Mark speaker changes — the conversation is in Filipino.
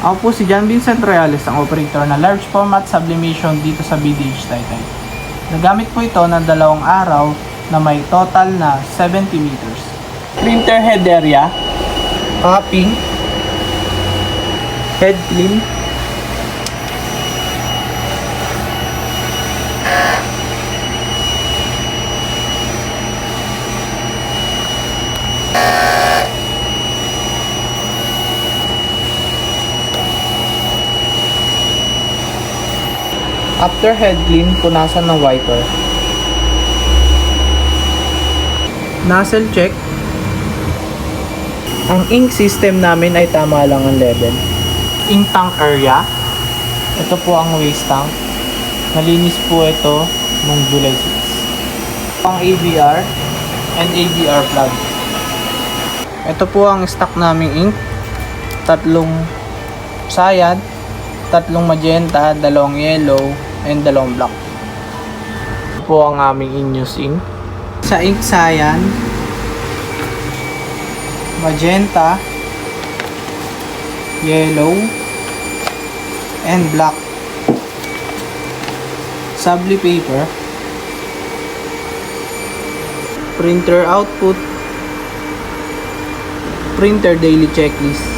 Speaker 1: Ako po si John Vincent Reales, ang operator na large format sublimation dito sa BDH Taytay. Nagamit po ito ng 2 araw na may total na 70 meters. Printer head area, copying, head clean, after head clean, punasan ng wiper. Nozzle check. Ang ink system namin ay tama lang ang level. Ink tank area. Ito po ang waste tank. Malinis po ito nung July 6. Ang ABR and ABR plug. Ito po ang stock naming ink. 3 cyan, 3 magenta, 2 yellow, and 2 black. Ito po ang aming in-use ink. Sa ink cyan, magenta, yellow, and black. Subli paper, printer output, printer daily checklist.